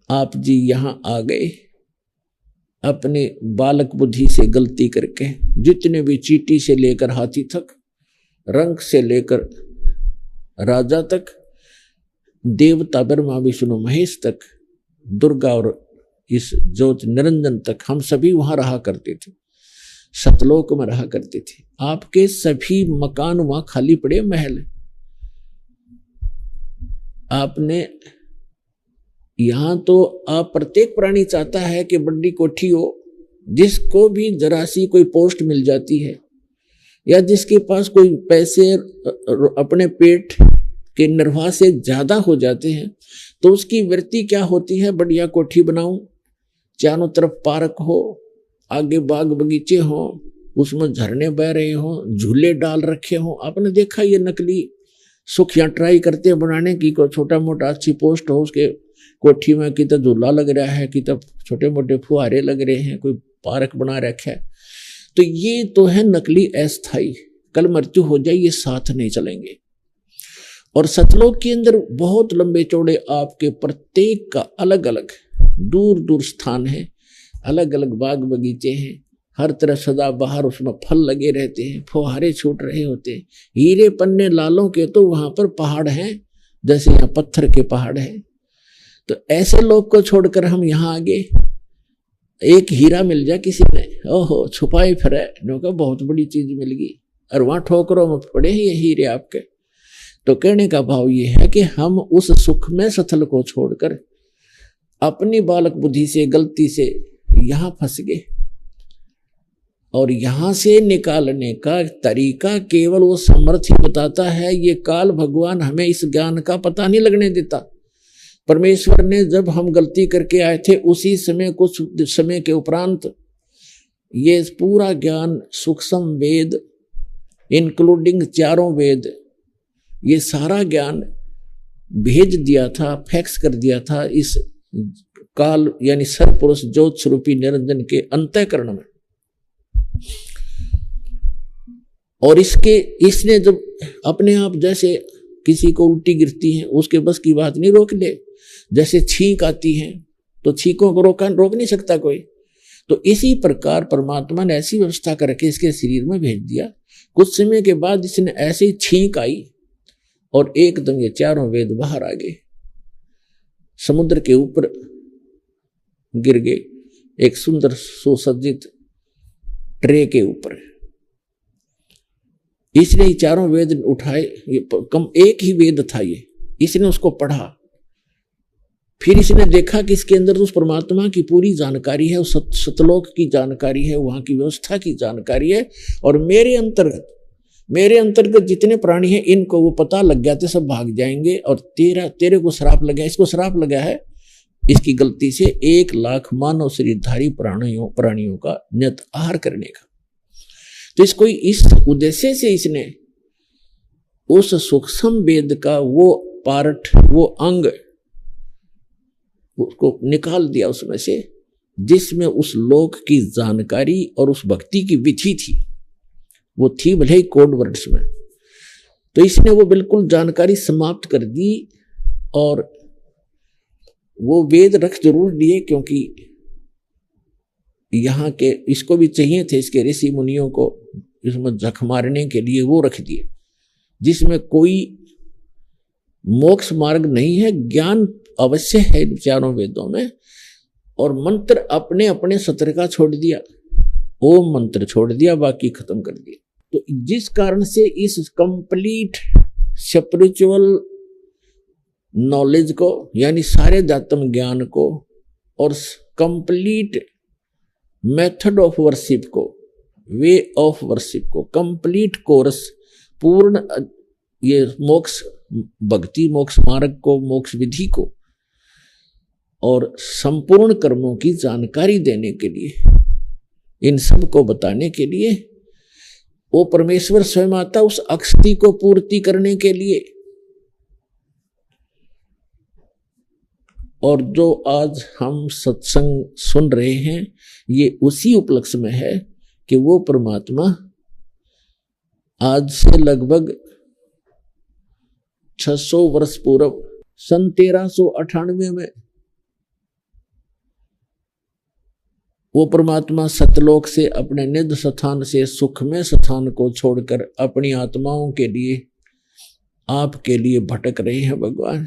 आप जी यहाँ आ गए अपने बालक बुद्धि से गलती करके। जितने भी चींटी से लेकर हाथी तक, रंग से लेकर राजा तक, देवता ब्रह्मा विष्णु महेश तक, दुर्गा और इस ज्योत निरंजन तक, हम सभी वहां रहा करते थे, सतलोक में रहा करते थे। आपके सभी मकान वहां खाली पड़े, महल। आपने यहां तो आप प्रत्येक प्राणी चाहता है कि बड़ी कोठी हो, जिसको भी जरा सी कोई पोस्ट मिल जाती है या जिसके पास कोई पैसे अपने पेट के निर्वाह से ज्यादा हो जाते हैं, तो उसकी वृत्ति क्या होती है, बढ़िया कोठी बनाऊं, चारों तरफ पार्क हो, आगे बाग बगीचे हो, उसमें झरने बह रहे हो, झूले डाल रखे हो। आपने देखा ये नकली सुख यहाँ ट्राई करते हैं बनाने की, कोई छोटा मोटा अच्छी पोस्ट हो, उसके कोठी में कि तो झूला लग रहा है, कि तो छोटे मोटे फुहारे लग रहे हैं, कोई पार्क बना रखा है। तो ये तो है नकली अस्थाई, कल मृत्यु हो जाए ये साथ नहीं चलेंगे। और सतलोक के अंदर बहुत लंबे चौड़े आपके प्रत्येक का अलग अलग दूर दूर स्थान है, अलग अलग बाग बगीचे हैं, हर तरफ सदा बाहर उसमें फल लगे रहते हैं, फुहारे छूट रहे होते हैं, हीरे पन्ने लालों के तो वहां पर पहाड़ हैं, जैसे यहाँ पत्थर के पहाड़ हैं। तो ऐसे लोग को छोड़कर हम यहाँ आगे, एक हीरा मिल जाए किसी ने, ओहो छुपाए फिरे, नौका बहुत बड़ी चीज मिल गई, और वहां ठोकरों में पड़े हैं ये हीरे आपके। तो कहने का भाव ये है कि हम उस सुख में सथल को छोड़कर अपनी बालक बुद्धि से गलती से यहां फंस गए, और यहां से निकालने का तरीका केवल वो समर्थ ही बताता है। ये काल भगवान हमें इस ज्ञान का पता नहीं लगने देता। परमेश्वर ने जब हम गलती करके आए थे, उसी समय कुछ समय के उपरांत ये पूरा ज्ञान, सूक्ष्म वेद इंक्लूडिंग चारों वेद, ये सारा ज्ञान भेज दिया था, फैक्स कर दिया था इस काल यानी सर्वपुरुष ज्योत स्वरूपी निरंजन के अंतःकरण में। और इसने जब अपने आप, जैसे किसी को उल्टी गिरती है, उसके बस की बात नहीं रोक ले, जैसे छींक आती है तो छींकों को रोक नहीं सकता कोई, तो इसी प्रकार परमात्मा ने ऐसी व्यवस्था करके इसके शरीर में भेज दिया। कुछ समय के बाद इसने ऐसे ही छींक आई और एकदम ये चारों वेद बाहर आ गए, समुद्र के ऊपर गिर गए, एक सुंदर सुसज्जित ट्रे के ऊपर। इसने ही चारों वेद उठाए, एक ही वेद था ये, इसने उसको पढ़ा, फिर इसने देखा कि इसके अंदर उस परमात्मा की पूरी जानकारी है, उस सतलोक की जानकारी है, वहां की व्यवस्था की जानकारी है, और मेरे अंतर्गत जितने प्राणी हैं इनको वो पता लग गया तो सब भाग जाएंगे, और तेरे को श्राप लगा, इसको श्राप लगा है इसकी गलती से 1 लाख मानव शरीरधारी प्राणियों का नियत आहार करने का। तो इसको इस उद्देश्य से इसने उस सूक्ष्म वेद का वो पार्ट, वो अंग उसको निकाल दिया उसमें से, जिसमें उस लोक की जानकारी और उस भक्ति की विधि थी, वो थी भले ही कोड वर्ड्स में। तो इसने वो बिल्कुल जानकारी समाप्त कर दी, और वो वेद रख जरूर दिए, क्योंकि यहाँ के इसको भी चाहिए थे, इसके ऋषि मुनियों को इसमें जख मारने के लिए वो रख दिए, जिसमें कोई मोक्ष मार्ग नहीं है, ज्ञान अवश्य है इन चारों वेदों में। और मंत्र अपने अपने सत्र का छोड़ दिया, ओम मंत्र छोड़ दिया, बाकी खत्म कर दिया। तो जिस कारण से इस कंप्लीट स्पिरिचुअल नॉलेज को, यानी सारे दातम ज्ञान को, और कंप्लीट मेथड ऑफ वर्शिप को, वे ऑफ वर्शिप को, कंप्लीट कोर्स, पूर्ण ये मोक्ष भक्ति मोक्ष मार्ग को, मोक्ष विधि को, और संपूर्ण कर्मों की जानकारी देने के लिए, इन सब को बताने के लिए वो परमेश्वर स्वयं आता, उस अक्षति को पूर्ति करने के लिए। और जो आज हम सत्संग सुन रहे हैं, ये उसी उपलक्ष्य में है कि वो परमात्मा आज से लगभग 600 वर्ष पूर्व सन 1398 में वो परमात्मा सतलोक से अपने निज स्थान से सुखमय स्थान को छोड़कर अपनी आत्माओं के लिए, आपके लिए भटक रहे हैं भगवान।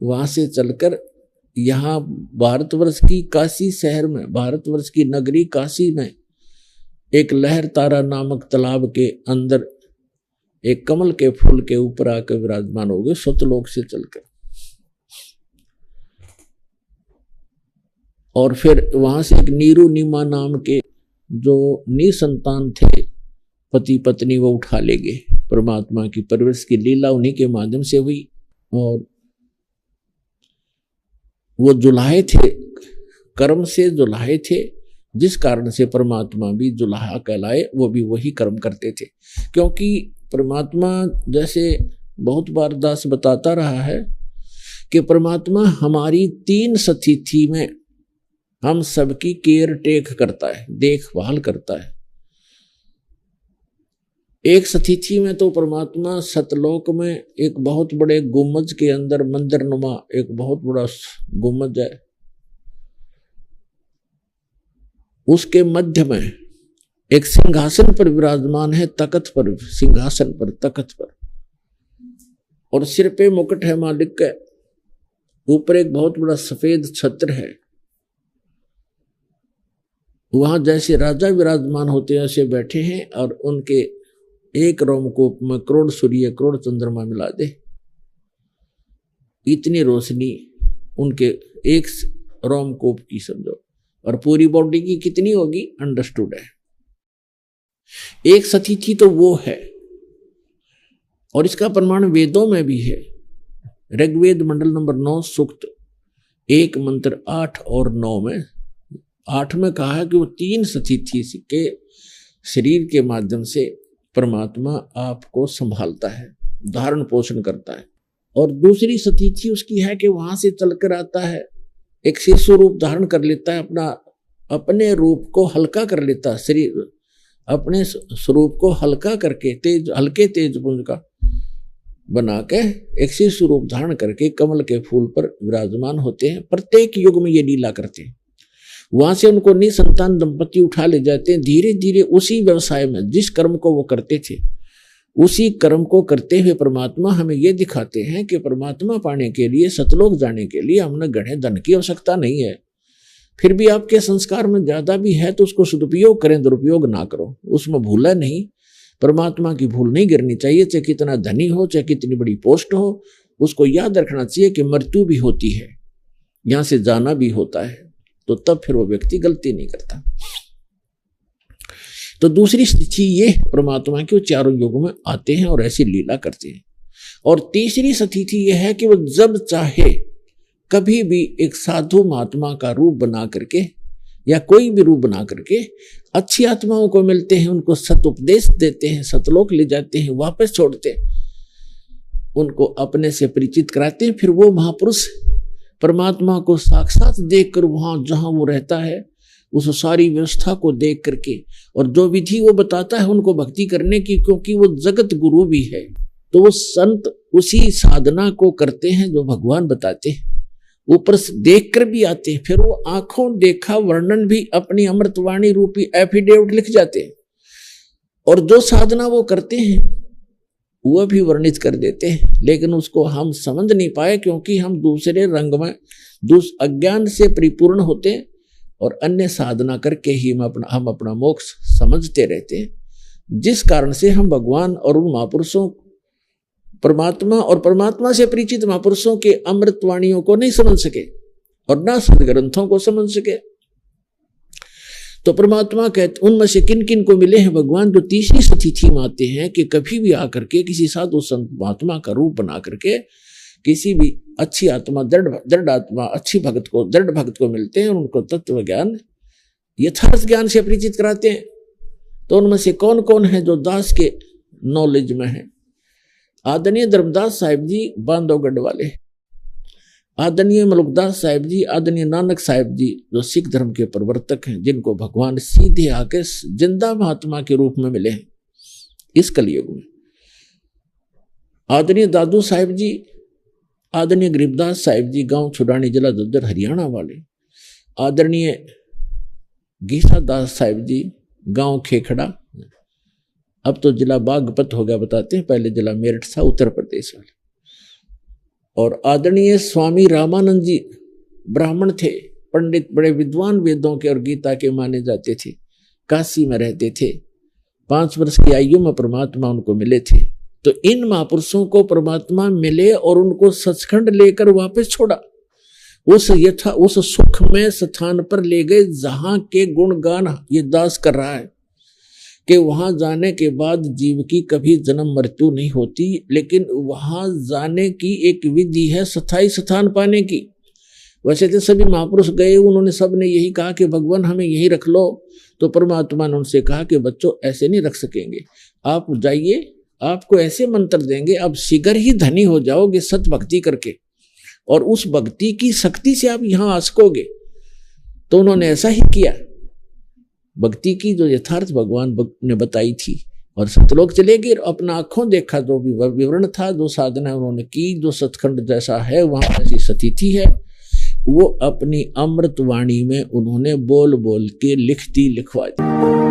वहां से चलकर यहाँ भारतवर्ष की काशी शहर में, भारतवर्ष की नगरी काशी में एक लहर तारा नामक तालाब के अंदर एक कमल के फूल के ऊपर आकर विराजमान हो गए सतलोक से चलकर। और फिर वहां से एक नीरू नीमा नाम के जो निसंतान थे पति पत्नी, वो उठा ले गए। परमात्मा की परवरिश की लीला उन्हीं के माध्यम से हुई। और वो जुलाहे थे, कर्म से जुलाहे थे, जिस कारण से परमात्मा भी जुलाहा कहलाए। वो भी वही कर्म करते थे, क्योंकि परमात्मा, जैसे बहुत बार दास बताता रहा है कि परमात्मा हमारी 3 स्थिति में हम सबकी केयर टेक करता है, देखभाल करता है। एक स्थिति में तो परमात्मा सतलोक में एक बहुत बड़े गुम्बज के अंदर, मंदिर नुमा एक बहुत बड़ा गुम्बज है, उसके मध्य में एक सिंहासन पर विराजमान है, तख्त पर, सिंहासन पर, तख्त पर, और सिर पे मुकुट है मालिक का। ऊपर एक बहुत बड़ा सफेद छत्र है। वहां जैसे राजा विराजमान होते हैं ऐसे बैठे हैं, और उनके एक रोमकूप में करोड़ सूर्य करोड़ चंद्रमा मिला दे, इतनी रोशनी उनके एक रोमकूप की समझो, और पूरी बॉडी की कितनी होगी अंडरस्टूड है। एक स्थिति तो वो है, और इसका प्रमाण वेदों में भी है। ऋग्वेद मंडल नंबर 9 सूक्त 1 मंत्र 8 और 9 में, 8 में कहा है कि वो 3 स्थिति के शरीर के माध्यम से परमात्मा आपको संभालता है, धारण पोषण करता है। और दूसरी स्थिति उसकी है कि वहां से चलकर आता है, एक शिशु रूप धारण कर लेता है, अपने रूप को हल्का कर लेता है, शरीर अपने स्वरूप को हल्का करके तेज, हल्के तेज पुंज का बना के एक शिशु रूप धारण करके कमल के फूल पर विराजमान होते हैं। प्रत्येक युग में ये लीला करते हैं। वहां से उनको निसंतान दंपति उठा ले जाते हैं। धीरे धीरे उसी व्यवसाय में जिस कर्म को वो करते थे, उसी कर्म को करते हुए परमात्मा हमें ये दिखाते हैं कि परमात्मा पाने के लिए, सतलोक जाने के लिए हमने गढ़े धन की आवश्यकता नहीं है। फिर भी आपके संस्कार में ज्यादा भी है तो उसको सदुपयोग करें, दुरुपयोग ना करो, उसमें भूला नहीं। परमात्मा की भूल नहीं गिरनी चाहिए, चाहे कितना धनी हो, चाहे कितनी बड़ी पोस्ट हो। उसको याद रखना चाहिए कि मृत्यु भी होती है, यहां से जाना भी होता है, तो तब फिर वो व्यक्ति गलती नहीं करता। तो दूसरी स्थिति ये परमात्मा के, वो चारों युगों में आते हैं और ऐसी लीला करते हैं। और तीसरी स्थिति यह है कि वो जब चाहे कभी भी एक साधु महात्मा का रूप बना करके या कोई भी रूप बना करके अच्छी आत्माओं को मिलते हैं, उनको सत उपदेश देते हैं, सतलोक ले जाते हैं, वापस छोड़ते हैं, उनको अपने से परिचित कराते हैं। फिर वो महापुरुष परमात्मा को साक्षात देखकर वहां जहां वो रहता है उस सारी व्यवस्था को देख करके, और जो विधि वो बताता है उनको भक्ति करने की, क्योंकि वो जगत गुरु भी है, तो वो संत उसी साधना को करते हैं जो भगवान बताते हैं, ऊपर से देख कर भी आते हैं। फिर वो आंखों देखा वर्णन भी अपनी अमृतवाणी रूपी एफिडेविट लिख जाते हैं, और जो साधना वो करते हैं वह भी वर्णित कर देते हैं। लेकिन उसको हम समझ नहीं पाए, क्योंकि हम दूसरे रंग में अज्ञान से परिपूर्ण होते हैं, और अन्य साधना करके ही हम अपना मोक्ष समझते रहते हैं, जिस कारण से हम भगवान और उन महापुरुषों, परमात्मा और परमात्मा से परिचित महापुरुषों के अमृतवाणियों को नहीं समझ सके और ना सदग्रंथों को समझ सके। तो परमात्मा कहते उनमें से किन किन को मिले हैं भगवान, जो तीसरी स्थिति में आते हैं कि कभी भी आकर के किसी साधु संत महात्मा का रूप बना करके किसी भी अच्छी आत्मा, दृढ़ आत्मा, अच्छी भक्त को, दृढ़ भक्त को मिलते हैं, उनको तत्व ज्ञान, यथार्थ ज्ञान से परिचित कराते हैं। तो उनमें से कौन कौन है जो दास के नॉलेज में है? आदरणीय धर्मदास साहिब जी बांधवगढ़ वाले, आदरणीय मलुकदास साहिब जी, आदरणीय नानक साहिब जी जो सिख धर्म के प्रवर्तक हैं, जिनको भगवान सीधे आके जिंदा महात्मा के रूप में मिले हैं इस कलयुग में। आदरणीय दादू साहिब जी, आदरणीय गरीबदास साहिब जी, गांव छुड़ानी, जिला झज्जर, हरियाणा वाले। आदरणीय गीसा दास साहिब जी, गांव खेखड़ा, अब तो जिला बागपत हो गया बताते हैं, पहले जिला मेरठ था, उत्तर प्रदेश वाले। और आदरणीय स्वामी रामानंद जी ब्राह्मण थे, पंडित, बड़े विद्वान, वेदों के और गीता के माने जाते थे, काशी में रहते थे। 5 वर्ष की आयु में परमात्मा उनको मिले थे। तो इन महापुरुषों को परमात्मा मिले और उनको सचखंड लेकर वापस छोड़ा, उस सुख में स्थान पर ले गए जहां के गुणगान ये दास कर रहा है कि वहां जाने के बाद जीव की कभी जन्म मृत्यु नहीं होती, लेकिन वहां जाने की एक विधि है स्थायी स्थान पाने की। वैसे तो सभी महापुरुष गए, उन्होंने सब ने यही कहा कि भगवान हमें यही रख लो, तो परमात्मा ने उनसे कहा कि बच्चों ऐसे नहीं रख सकेंगे, आप जाइए, आपको ऐसे मंत्र देंगे, आप शीघ्र ही धनी हो जाओगे सत भक्ति करके, और उस भक्ति की शक्ति से आप यहां आ सकोगे। तो उन्होंने ऐसा ही किया, भक्ति की जो यथार्थ भगवान ने बताई थी, और सतलोक चले गए, अपना आंखों देखा, जो भी विवरण था, जो साधना उन्होंने की, जो सतखंड जैसा है वहां ऐसी स्थिति है, वो अपनी अमृत वाणी में उन्होंने बोल बोल के लिखती लिखवा दी।